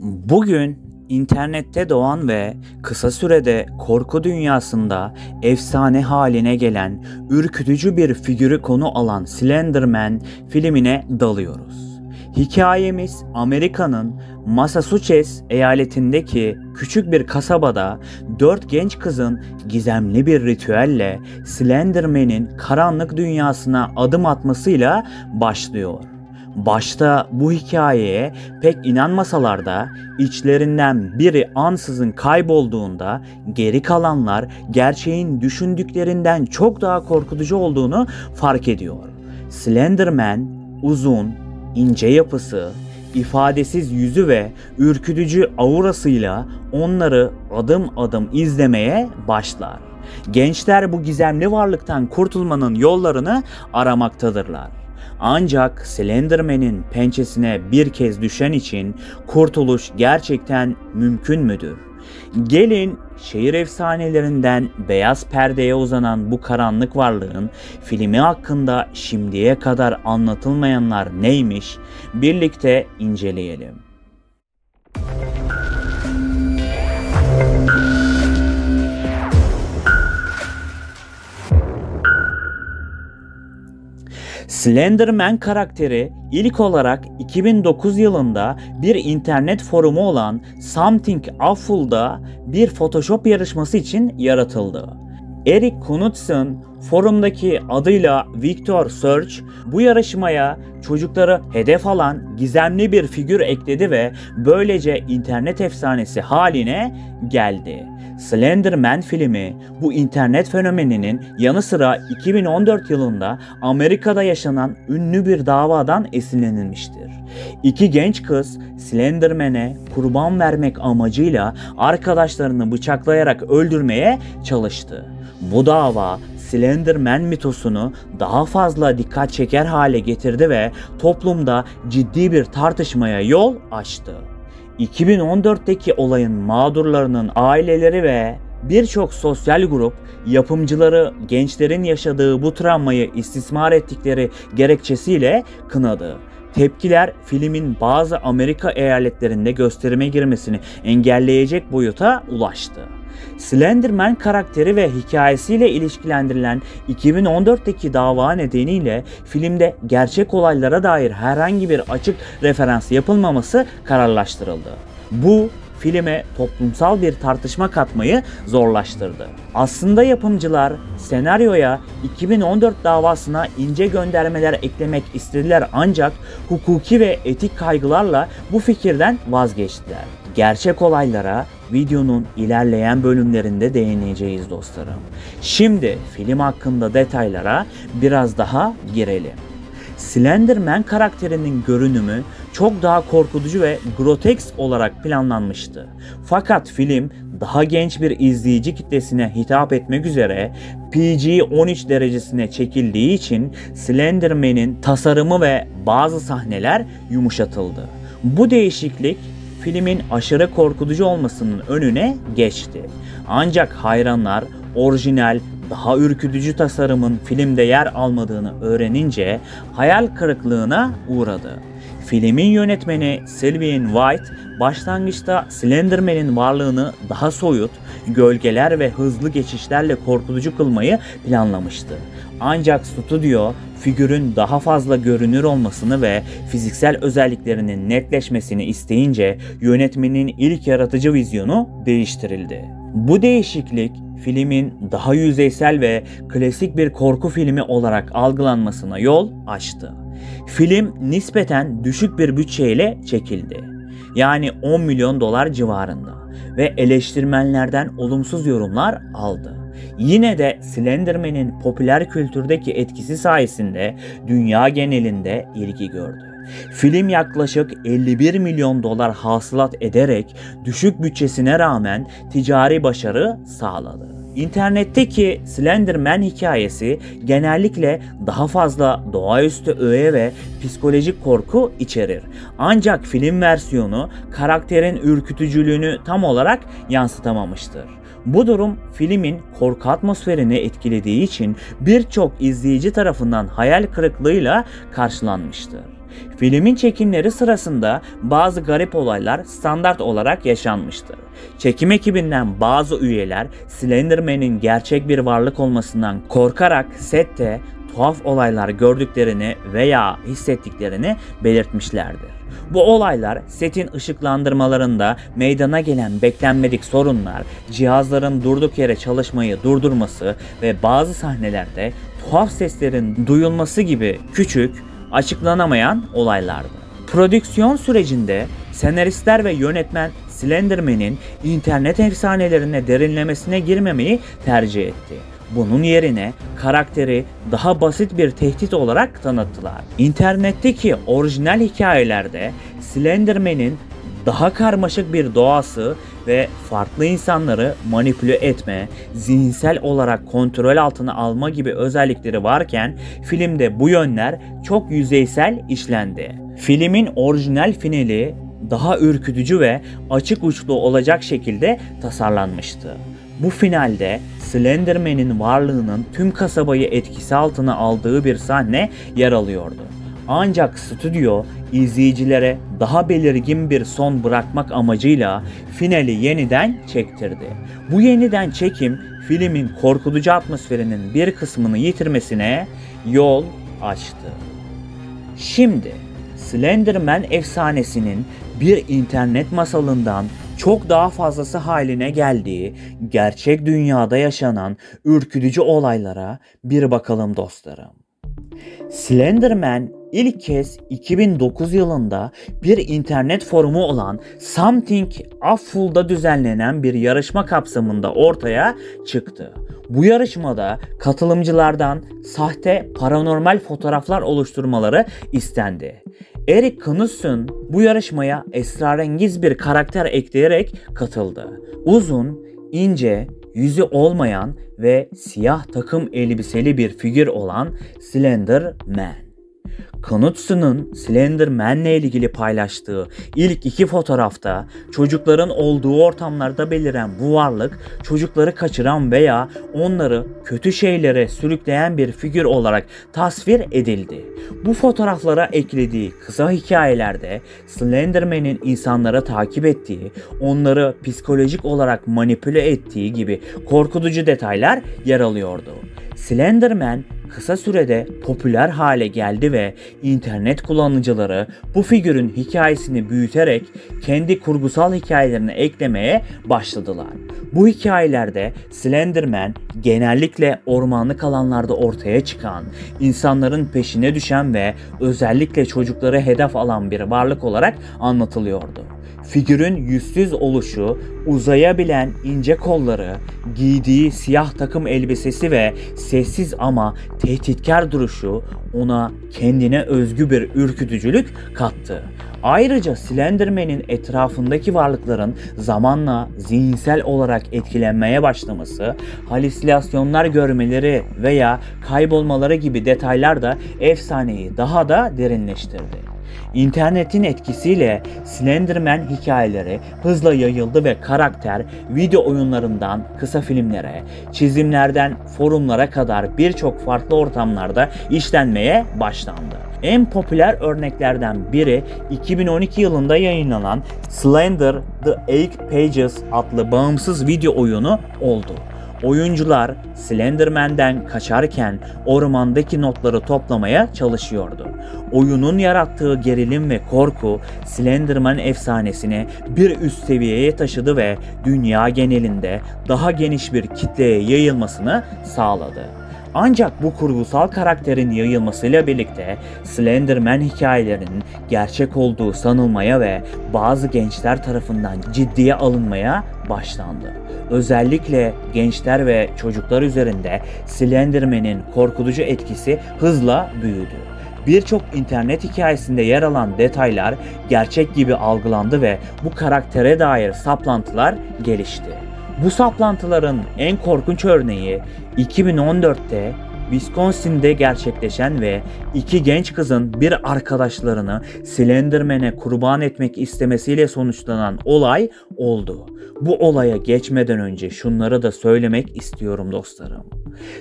Bugün internette doğan ve kısa sürede korku dünyasında efsane haline gelen ürkütücü bir figürü konu alan Slender Man filmine dalıyoruz. Hikayemiz Amerika'nın Massachusetts eyaletindeki küçük bir kasabada 4 genç kızın gizemli bir ritüelle Slender Man'in karanlık dünyasına adım atmasıyla başlıyor. Başta bu hikayeye pek inanmasalar da içlerinden biri ansızın kaybolduğunda geri kalanlar gerçeğin düşündüklerinden çok daha korkutucu olduğunu fark ediyor. Slender Man uzun, ince yapısı, ifadesiz yüzü ve ürkütücü aurasıyla onları adım adım izlemeye başlar. Gençler bu gizemli varlıktan kurtulmanın yollarını aramaktadırlar. Ancak Slender Man'in pençesine bir kez düşen için kurtuluş gerçekten mümkün müdür? Gelin şehir efsanelerinden beyaz perdeye uzanan bu karanlık varlığın filmi hakkında şimdiye kadar anlatılmayanlar neymiş birlikte inceleyelim. Slender Man karakteri ilk olarak 2009 yılında bir internet forumu olan Something Awful'da bir Photoshop yarışması için yaratıldı. Eric Knudsen forumdaki adıyla Victor Search bu yarışmaya çocukları hedef alan gizemli bir figür ekledi ve böylece internet efsanesi haline geldi. Slender Man filmi bu internet fenomeninin yanı sıra 2014 yılında Amerika'da yaşanan ünlü bir davadan esinlenilmiştir. İki genç kız Slender Man'e kurban vermek amacıyla arkadaşlarını bıçaklayarak öldürmeye çalıştı. Bu dava Slender Man mitosunu daha fazla dikkat çeker hale getirdi ve toplumda ciddi bir tartışmaya yol açtı. 2014'teki olayın mağdurlarının aileleri ve birçok sosyal grup yapımcıları gençlerin yaşadığı bu travmayı istismar ettikleri gerekçesiyle kınadı. Tepkiler filmin bazı Amerika eyaletlerinde gösterime girmesini engelleyecek boyuta ulaştı. Slender Man karakteri ve hikayesiyle ilişkilendirilen 2014'teki dava nedeniyle filmde gerçek olaylara dair herhangi bir açık referans yapılmaması kararlaştırıldı. Bu filme toplumsal bir tartışma katmayı zorlaştırdı. Aslında yapımcılar senaryoya 2014 davasına ince göndermeler eklemek istediler ancak hukuki ve etik kaygılarla bu fikirden vazgeçtiler. Gerçek olaylara videonun ilerleyen bölümlerinde değineceğiz dostlarım. Şimdi film hakkında detaylara biraz daha girelim. Slender Man karakterinin görünümü çok daha korkutucu ve grotesk olarak planlanmıştı. Fakat film daha genç bir izleyici kitlesine hitap etmek üzere PG-13 derecesine çekildiği için Slender Man'in tasarımı ve bazı sahneler yumuşatıldı. Bu değişiklik filmin aşırı korkutucu olmasının önüne geçti. Ancak hayranlar orijinal, daha ürkütücü tasarımın filmde yer almadığını öğrenince hayal kırıklığına uğradı. Filmin yönetmeni Sylvain White başlangıçta Slender Man'in varlığını daha soyut, gölgeler ve hızlı geçişlerle korkutucu kılmayı planlamıştı. Ancak stüdyo figürün daha fazla görünür olmasını ve fiziksel özelliklerinin netleşmesini isteyince yönetmenin ilk yaratıcı vizyonu değiştirildi. Bu değişiklik filmin daha yüzeysel ve klasik bir korku filmi olarak algılanmasına yol açtı. Film nispeten düşük bir bütçeyle çekildi. Yani 10 milyon dolar civarında ve eleştirmenlerden olumsuz yorumlar aldı. Yine de Slender Man'in popüler kültürdeki etkisi sayesinde dünya genelinde ilgi gördü. Film yaklaşık 51 milyon dolar hasılat ederek düşük bütçesine rağmen ticari başarı sağladı. İnternetteki Slender Man hikayesi genellikle daha fazla doğaüstü öğe ve psikolojik korku içerir. Ancak film versiyonu karakterin ürkütücülüğünü tam olarak yansıtamamıştır. Bu durum filmin korku atmosferini etkilediği için birçok izleyici tarafından hayal kırıklığıyla karşılanmıştır. Filmin çekimleri sırasında bazı garip olaylar standart olarak yaşanmıştır. Çekim ekibinden bazı üyeler Slenderman'in gerçek bir varlık olmasından korkarak sette tuhaf olaylar gördüklerini veya hissettiklerini belirtmişlerdir. Bu olaylar setin ışıklandırmalarında meydana gelen beklenmedik sorunlar, cihazların durduk yere çalışmayı durdurması ve bazı sahnelerde tuhaf seslerin duyulması gibi küçük, açıklanamayan olaylardı. Prodüksiyon sürecinde senaristler ve yönetmen Slenderman'in internet efsanelerine derinlemesine girmemeyi tercih etti. Bunun yerine karakteri daha basit bir tehdit olarak tanıttılar. İnternetteki orijinal hikayelerde Slenderman'in daha karmaşık bir doğası ve farklı insanları manipüle etme, zihinsel olarak kontrol altına alma gibi özellikleri varken filmde bu yönler çok yüzeysel işlendi. Filmin orijinal finali daha ürkütücü ve açık uçlu olacak şekilde tasarlanmıştı. Bu finalde Slenderman'in varlığının tüm kasabayı etkisi altına aldığı bir sahne yer alıyordu. Ancak stüdyo izleyicilere daha belirgin bir son bırakmak amacıyla finali yeniden çektirdi. Bu yeniden çekim filmin korkutucu atmosferinin bir kısmını yitirmesine yol açtı. Şimdi Slenderman efsanesinin bir internet masalından çok daha fazlası haline geldiği gerçek dünyada yaşanan ürkütücü olaylara bir bakalım dostlarım. Slenderman ilk kez 2009 yılında bir internet forumu olan Something Awful'da düzenlenen bir yarışma kapsamında ortaya çıktı. Bu yarışmada katılımcılardan sahte paranormal fotoğraflar oluşturmaları istendi. Eric Knudsen bu yarışmaya esrarengiz bir karakter ekleyerek katıldı. Uzun, ince, yüzü olmayan ve siyah takım elbiseli bir figür olan Slenderman. Knudsen'ın Slenderman'le ilgili paylaştığı ilk iki fotoğrafta çocukların olduğu ortamlarda beliren bu varlık çocukları kaçıran veya onları kötü şeylere sürükleyen bir figür olarak tasvir edildi. Bu fotoğraflara eklediği kısa hikayelerde Slenderman'in insanlara takip ettiği, onları psikolojik olarak manipüle ettiği gibi korkutucu detaylar yer alıyordu. Slenderman kısa sürede popüler hale geldi ve internet kullanıcıları bu figürün hikayesini büyüterek kendi kurgusal hikayelerine eklemeye başladılar. Bu hikayelerde Slenderman genellikle ormanlık alanlarda ortaya çıkan, insanların peşine düşen ve özellikle çocukları hedef alan bir varlık olarak anlatılıyordu. Figürün yüzsüz oluşu, uzayabilen ince kolları, giydiği siyah takım elbisesi ve sessiz ama tehditkar duruşu ona kendine özgü bir ürkütücülük kattı. Ayrıca Slenderman'in etrafındaki varlıkların zamanla zihinsel olarak etkilenmeye başlaması, halüsinasyonlar görmeleri veya kaybolmaları gibi detaylar da efsaneyi daha da derinleştirdi. İnternetin etkisiyle Slenderman hikayeleri hızla yayıldı ve karakter video oyunlarından kısa filmlere, çizimlerden forumlara kadar birçok farklı ortamlarda işlenmeye başlandı. En popüler örneklerden biri 2012 yılında yayınlanan Slender The Eight Pages adlı bağımsız video oyunu oldu. Oyuncular Slenderman'den kaçarken ormandaki notları toplamaya çalışıyordu. Oyunun yarattığı gerilim ve korku Slenderman efsanesini bir üst seviyeye taşıdı ve dünya genelinde daha geniş bir kitleye yayılmasını sağladı. Ancak bu kurgusal karakterin yayılmasıyla birlikte Slenderman hikayelerinin gerçek olduğu sanılmaya ve bazı gençler tarafından ciddiye alınmaya başlandı. Özellikle gençler ve çocuklar üzerinde Slenderman'in korkutucu etkisi hızla büyüdü. Birçok internet hikayesinde yer alan detaylar gerçek gibi algılandı ve bu karaktere dair saplantılar gelişti. Bu saplantıların en korkunç örneği 2014'te Wisconsin'de gerçekleşen ve iki genç kızın bir arkadaşlarını Slenderman'e kurban etmek istemesiyle sonuçlanan olay oldu. Bu olaya geçmeden önce şunları da söylemek istiyorum dostlarım.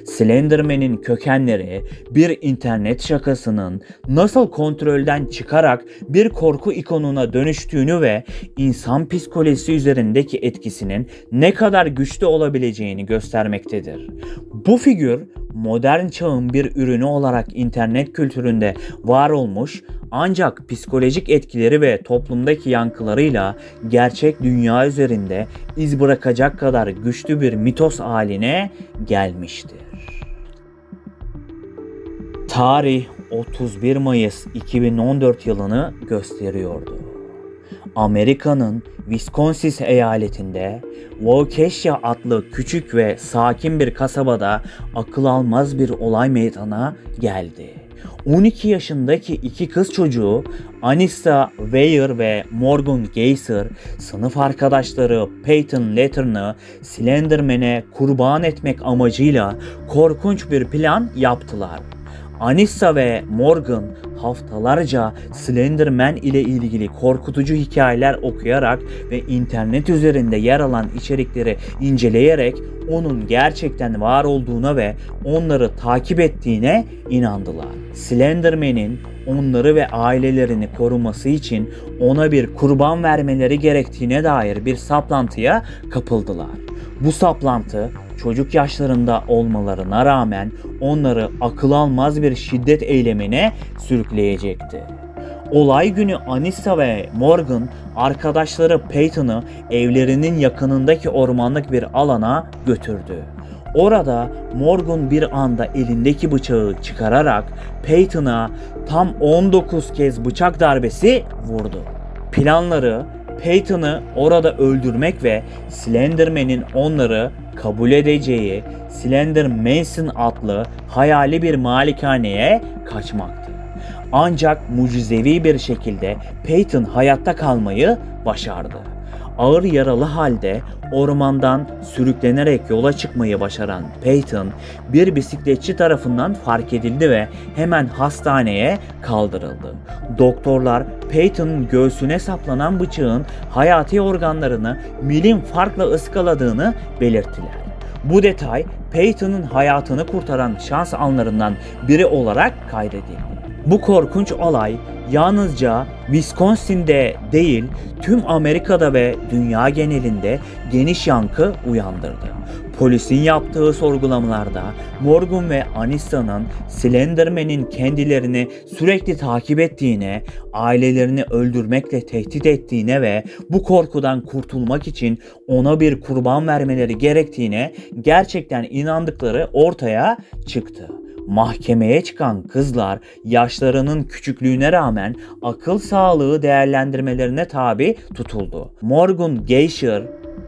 Slenderman'in kökenleri bir internet şakasının nasıl kontrolden çıkarak bir korku ikonuna dönüştüğünü ve insan psikolojisi üzerindeki etkisinin ne kadar güçlü olabileceğini göstermektedir. Bu figür modern çağın bir ürünü olarak internet kültüründe var olmuş ancak psikolojik etkileri ve toplumdaki yankılarıyla gerçek dünya üzerinde iz bırakacak kadar güçlü bir mitos haline gelmiştir. Tarih 31 Mayıs 2014 yılını gösteriyordu. Amerika'nın Wisconsin eyaletinde Waukesha adlı küçük ve sakin bir kasabada akıl almaz bir olay meydana geldi. 12 yaşındaki iki kız çocuğu Anissa Weier ve Morgan Geyser sınıf arkadaşları Peyton Letter'ını Slenderman'e kurban etmek amacıyla korkunç bir plan yaptılar. Anissa ve Morgan haftalarca Slenderman ile ilgili korkutucu hikayeler okuyarak ve internet üzerinde yer alan içerikleri inceleyerek onun gerçekten var olduğuna ve onları takip ettiğine inandılar. Slenderman'in onları ve ailelerini koruması için ona bir kurban vermeleri gerektiğine dair bir saplantıya kapıldılar. Bu saplantı çocuk yaşlarında olmalarına rağmen onları akıl almaz bir şiddet eylemine sürükleyecekti. Olay günü Anissa ve Morgan arkadaşları Peyton'ı evlerinin yakınındaki ormanlık bir alana götürdü. Orada Morgan bir anda elindeki bıçağı çıkararak Peyton'a tam 19 kez bıçak darbesi vurdu. Planları Peyton'ı orada öldürmek ve Slenderman'in onları kabul edeceği Slender Mansion adlı hayali bir malikaneye kaçmaktı. Ancak mucizevi bir şekilde Peyton hayatta kalmayı başardı. Ağır yaralı halde ormandan sürüklenerek yola çıkmayı başaran Peyton bir bisikletçi tarafından fark edildi ve hemen hastaneye kaldırıldı. Doktorlar Peyton'un göğsüne saplanan bıçağın hayati organlarını milim farkla ıskaladığını belirttiler. Bu detay Peyton'un hayatını kurtaran şans anlarından biri olarak kaydedildi. Bu korkunç olay yalnızca Wisconsin'de değil, tüm Amerika'da ve dünya genelinde geniş yankı uyandırdı. Polisin yaptığı sorgulamalarda Morgan ve Anissa'nın Slenderman'in kendilerini sürekli takip ettiğine, ailelerini öldürmekle tehdit ettiğine ve bu korkudan kurtulmak için ona bir kurban vermeleri gerektiğine gerçekten inandıkları ortaya çıktı. Mahkemeye çıkan kızlar yaşlarının küçüklüğüne rağmen akıl sağlığı değerlendirmelerine tabi tutuldu. Morgan Geyser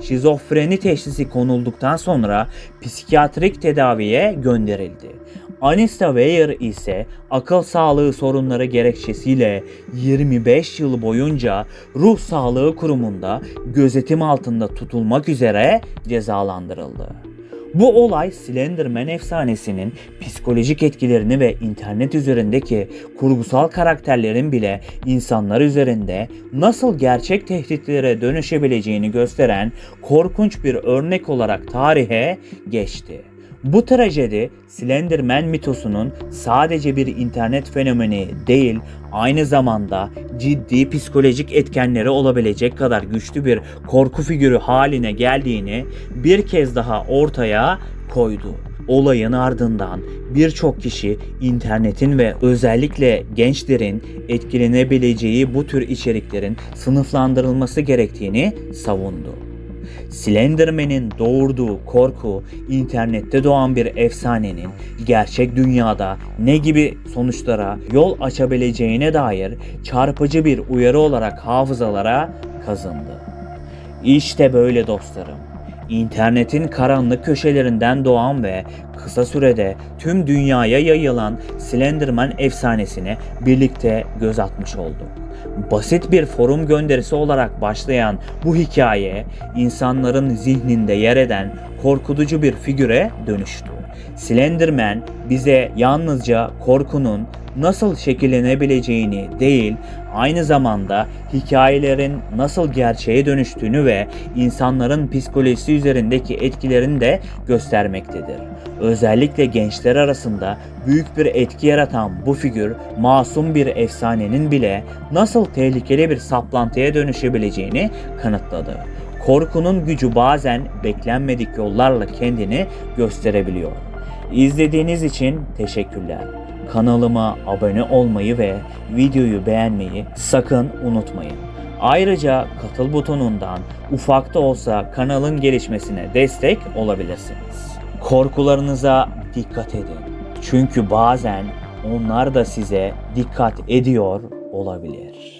şizofreni teşhisi konulduktan sonra psikiyatrik tedaviye gönderildi. Anissa Weier ise akıl sağlığı sorunları gerekçesiyle 25 yıl boyunca ruh sağlığı kurumunda gözetim altında tutulmak üzere cezalandırıldı. Bu olay Slenderman efsanesinin psikolojik etkilerini ve internet üzerindeki kurgusal karakterlerin bile insanlar üzerinde nasıl gerçek tehditlere dönüşebileceğini gösteren korkunç bir örnek olarak tarihe geçti. Bu trajedi Slenderman mitosunun sadece bir internet fenomeni değil, aynı zamanda ciddi psikolojik etkenleri olabilecek kadar güçlü bir korku figürü haline geldiğini bir kez daha ortaya koydu. Olayın ardından birçok kişi internetin ve özellikle gençlerin etkilenebileceği bu tür içeriklerin sınıflandırılması gerektiğini savundu. Slenderman'in doğurduğu korku, internette doğan bir efsanenin gerçek dünyada ne gibi sonuçlara yol açabileceğine dair çarpıcı bir uyarı olarak hafızalara kazındı. İşte böyle dostlarım. İnternetin karanlık köşelerinden doğan ve kısa sürede tüm dünyaya yayılan Slenderman efsanesine birlikte göz atmış olduk. Basit bir forum gönderisi olarak başlayan bu hikaye insanların zihninde yer eden korkutucu bir figüre dönüştü. Slenderman bize yalnızca korkunun nasıl şekillenebileceğini değil, aynı zamanda hikayelerin nasıl gerçeğe dönüştüğünü ve insanların psikolojisi üzerindeki etkilerini de göstermektedir. Özellikle gençler arasında büyük bir etki yaratan bu figür, masum bir efsanenin bile nasıl tehlikeli bir saplantıya dönüşebileceğini kanıtladı. Korkunun gücü bazen beklenmedik yollarla kendini gösterebiliyor. İzlediğiniz için teşekkürler. Kanalıma abone olmayı ve videoyu beğenmeyi sakın unutmayın. Ayrıca katıl butonundan ufak da olsa kanalın gelişmesine destek olabilirsiniz. Korkularınıza dikkat edin. Çünkü bazen onlar da size dikkat ediyor olabilir.